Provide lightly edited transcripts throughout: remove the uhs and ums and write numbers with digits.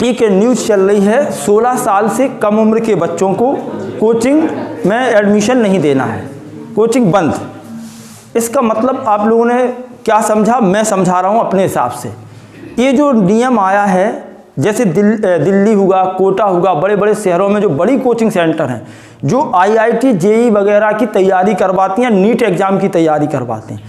एक न्यूज़ चल रही है, 16 साल से कम उम्र के बच्चों को कोचिंग में एडमिशन नहीं देना है, कोचिंग बंद। इसका मतलब आप लोगों ने क्या समझा, मैं समझा रहा हूँ अपने हिसाब से। ये जो नियम आया है, जैसे दिल्ली हुआ, कोटा हुआ, बड़े बड़े शहरों में जो बड़ी कोचिंग सेंटर हैं, जो IIT JEE वगैरह की तैयारी करवाती हैं, नीट एग्ज़ाम की तैयारी करवाते हैं,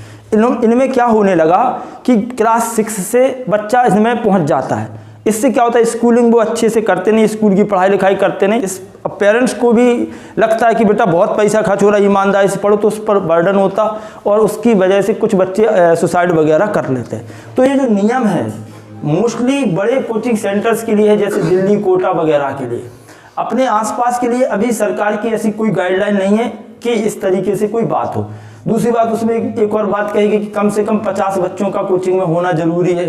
इनमें क्या होने लगा कि क्लास 6 से बच्चा इसमें पहुंच जाता है। इससे क्या होता है, स्कूलिंग वो अच्छे से करते नहीं, स्कूल की पढ़ाई लिखाई करते नहीं। इस पेरेंट्स को भी लगता है कि बेटा बहुत पैसा खर्च हो रहा है, ईमानदारी से पढ़ो, तो उस पर बर्डन होता और उसकी वजह से कुछ बच्चे सुसाइड वगैरह कर लेते हैं। तो ये जो नियम है मोस्टली बड़े कोचिंग सेंटर्स के लिए है, जैसे दिल्ली, कोटा वगैरह के लिए। अपने आसपास के लिए अभी सरकार की ऐसी कोई गाइडलाइन नहीं है कि इस तरीके से कोई बात हो। दूसरी बात, उसमें एक और बात कहेगी कि कम से कम 50 बच्चों का कोचिंग में होना जरूरी है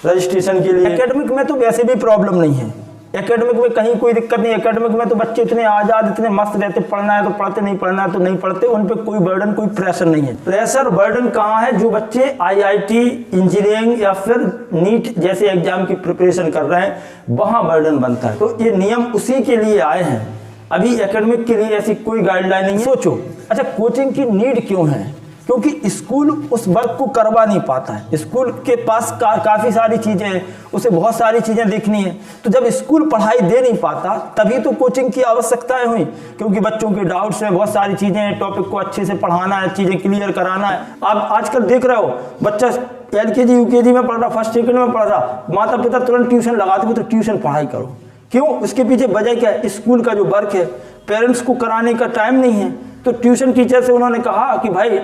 रजिस्ट्रेशन के लिए। एकेडमिक में तो वैसे भी प्रॉब्लम नहीं है, एकेडमिक में कहीं कोई दिक्कत नहीं। एकेडमिक में तो बच्चे इतने आज़ाद, इतने मस्त रहते, पढ़ना है तो पढ़ते, नहीं पढ़ना है तो नहीं पढ़ते, उन पर कोई बर्डन, कोई प्रेशर नहीं है। प्रेशर बर्डन कहाँ है, जो बच्चे IIT इंजीनियरिंग या फिर नीट जैसे एग्जाम की प्रिपरेशन कर रहे हैं, वहाँ बर्डन बनता है। तो ये नियम उसी के लिए आए हैं। अभी एकेडमिक के लिए ऐसी कोई गाइडलाइन नहीं है। सोचो, अच्छा कोचिंग की नीड क्यों है? क्योंकि स्कूल उस वर्क को करवा नहीं पाता है। स्कूल के पास काफ़ी सारी चीज़ें हैं, उसे बहुत सारी चीज़ें देखनी है। तो जब स्कूल पढ़ाई दे नहीं पाता, तभी तो कोचिंग की आवश्यकताएं हुई, क्योंकि बच्चों के डाउट्स हैं, बहुत सारी चीज़ें हैं, टॉपिक को अच्छे से पढ़ाना है, चीज़ें क्लियर कराना है। आप आजकल देख रहे हो, बच्चा LKG UKG में पढ़ रहा, फर्स्ट सेकंड में पढ़ रहा, माता पिता तुरंत ट्यूशन लगाते, तो ट्यूशन पढ़ाई करो। क्यों? उसके पीछे वजह क्या है? स्कूल का जो वर्क है, पेरेंट्स को कराने का टाइम नहीं है। तो ट्यूशन टीचर से उन्होंने कहा कि भाई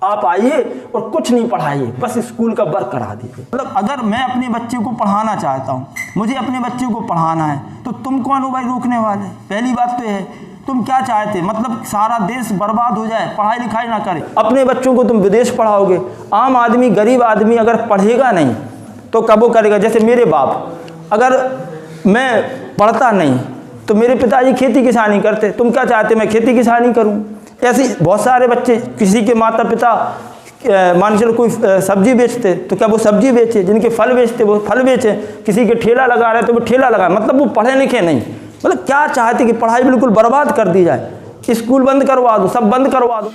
आप आइए और कुछ नहीं पढ़ाइए, बस स्कूल का वर्क करा दीजिए। मतलब अगर मैं अपने बच्चे को पढ़ाना चाहता हूँ, मुझे अपने बच्चे को पढ़ाना है, तो तुम कौन हो भाई रोकने वाले? पहली बात तो है, तुम क्या चाहते? मतलब सारा देश बर्बाद हो जाए, पढ़ाई लिखाई ना करे। अपने बच्चों को तुम विदेश पढ़ाओगे, आम आदमी, गरीब आदमी अगर पढ़ेगा नहीं तो कब वो करेगा? जैसे मेरे बाप, अगर मैं पढ़ता नहीं तो मेरे पिताजी खेती किसानी करते, तुम क्या चाहते मैं खेती किसानी करूं? ऐसे बहुत सारे बच्चे, किसी के माता पिता मान चलो कोई सब्जी बेचते, तो क्या वो सब्जी बेचे? जिनके फल बेचते वो फल बेचे, किसी के ठेला लगा रहे तो वो ठेला लगा। मतलब वो पढ़े लिखे नहीं, मतलब क्या चाहते कि पढ़ाई बिल्कुल बर्बाद कर दी जाए, स्कूल बंद करवा दो, सब बंद करवा दो।